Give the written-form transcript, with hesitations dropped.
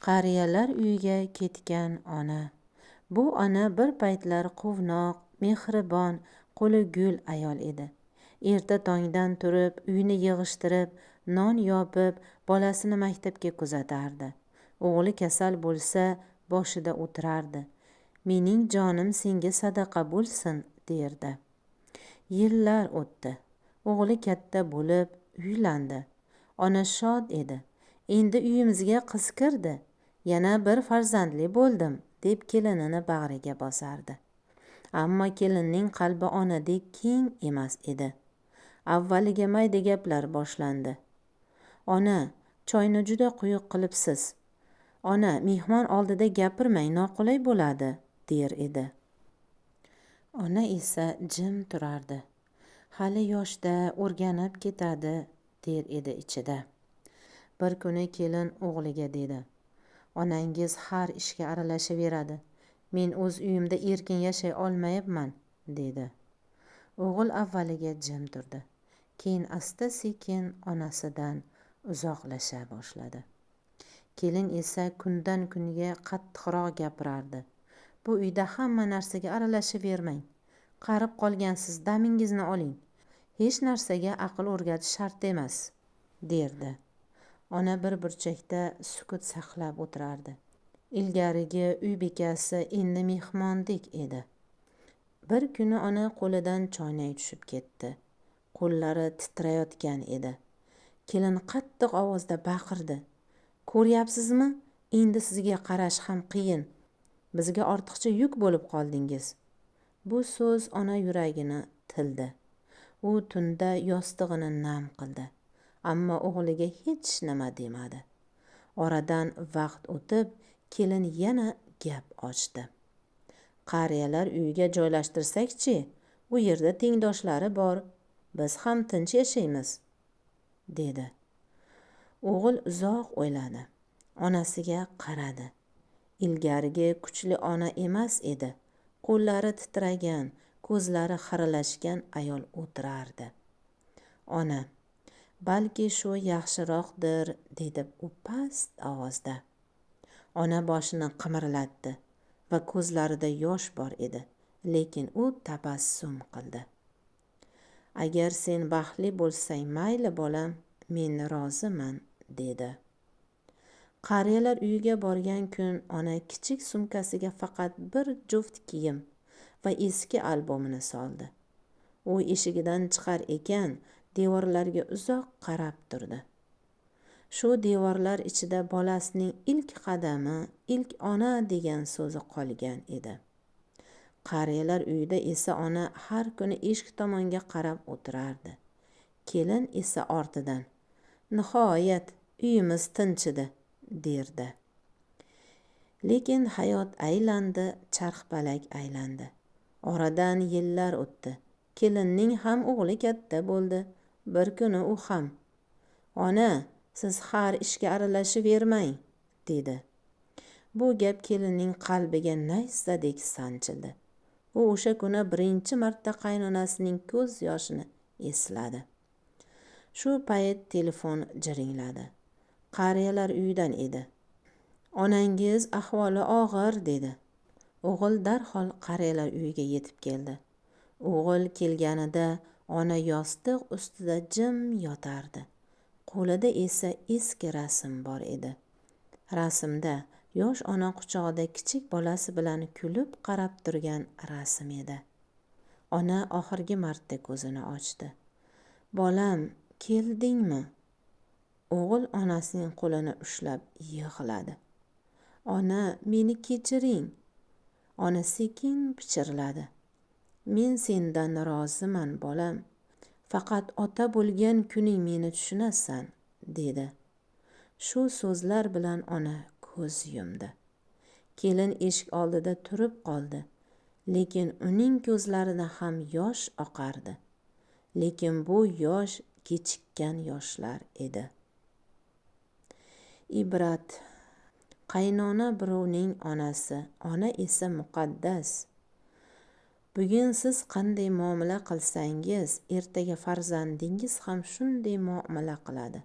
Qariyalar uyiga ketgan ona. Bu ona bir paytlar quvnoq, mehribon, qo'li gul ayol edi. Erta tongdan turib, uyni yig'ishtirib, non yopib, bolasini maktabga kuzatardi. O'g'li kasal bo'lsa, boshida o'tirardi. "Mening jonim senga sadaqa bo'lsin", derdi. Yillar o'tdi. O'g'li katta bo'lib, uylandi. Ona shod edi. "Endi uyimizga qiz kirdi. Yana bir farzandli bo'ldim", deb kelinini bag'riga bosardi. Ammo kelinning qalbi onadek keng emas edi. Avvaliga mayda gaplar boshlandi. "Ona, choyni juda quyuq qilibsiz. Ona, mehmon oldida gapirmang, noqulay bo'ladi", der edi. Ona esa jim turardi. "Hali yoshda, o'rganib ketadi", der edi ichida. Bir kuni kelin o'g'liga dedi: "Onangiz har ishga aralashaveradi. Men o'z uyimda erkin yashay olmayapman", dedi. O'g'il avvaliga jim turdi. Keyin asta-sekin onasidan uzoqlasha boshladi. Kelin esa kundan kunga qattiqroq gapirardi. "Bu uyda hamma narsaga aralashavermang. Qarib qolgansiz, damingizni oling. Hech narsaga aql o'rgatish shart emas", derdi. Ona bir burchakda sukut saqlab o'tirardi. Ilgarigi uy bekasi endi mehmondek edi. Bir kuni ona qo'lidan choynak tushib ketdi. Qo'llari titrayotgan edi. Kelin qattiq ovozda baqirdi: "Ko'ryapsizmi? Endi sizga qarash ham qiyin. Bizga ortiqcha yuk bo'lib qoldingiz". Bu so'z ona yuragini tildi. U tunda yostig'ini nam qildi. Ammo o'g'liga hech nima demadi. Oradan vaqt o'tib, kelin yana gap ochdi. "Qariyalar uyiga joylashtirsak-chi? U yerda tengdoshlari bor. Biz ham tinch yashaymiz", dedi. O'g'il uzoq o'yladi. Onasiga qaradi. Ilgarigi kuchli ona emas edi. Qo'llari titragan, ko'zlari xiralashgan ayol o'tirardi. "Ona, balki shu yaxshiroqdir", dedi u past ovozda. Ona boshini qimirlatdi va ko'zlarida yosh bor edi, lekin u tabassum qildi. "Agar sen baxtli bo'lsang mayli bolam, men roziman", dedi. Qariyalar uyiga borgan kun ona kichik sumkasiga faqat bir juft kiyim va eski albomini soldi. U eshigidan chiqar ekan, devorlarga uzoq qarab turdi. Shu devorlar ichida bolasining ilk qadami, ilk ona degan so'zi qolgan edi. Qariyalar uyida esa ona har kuni eshik tomonga qarab o'tirardi. Kelin esa ortidan: "Nihoyat uyimiz tinchidi", derdi. Lekin hayot aylandi, charxpalak aylandi. Oradan yillar o'tdi. Kelinning ham o'g'li katta bo'ldi. Bir kuni u ham: "Ona, siz har ishga aralashavermang", dedi. Bu gap kelinning qalbiga nayzadek sanchildi. U o'sha kuni birinchi marta qaynonasining ko'z yoshini esladi. Shu payt telefon jiringladi. Qariyalar uyidan edi. "Onangiz ahvoli og'ir", dedi. O'g'il darhol qariyalar uyiga yetib keldi. O'g'il kelganida ona yostiq ustida jim yotardi. Qo'lida esa eski rasm bor edi. Rasmda yosh ona quchog'ida kichik bolasi bilan kulib qarab turgan rasm edi. Ona oxirgi marta ko'zini ochdi. "Bolam, keldingmi?" O'g'il onasining qo'lini ushlab yig'ladi. "Ona, meni kechiring", ona sekin pichirladi. "Men sendan roziman bolam. Faqat ota bo'lgan kuning meni tushunasan", dedi. Shu so'zlar bilan ona ko'z yumdi. Kelin eshik oldida turib qoldi. Lekin uning ko'zlarida ham yosh oqardi. Lekin bu yosh kechikkan yoshlar edi. Ibrat. Qaynona birovning onasi, ona esa muqaddas. Bugun siz qanday muomala qilsangiz, ertaga farzandingiz ham shunday muomala qiladi.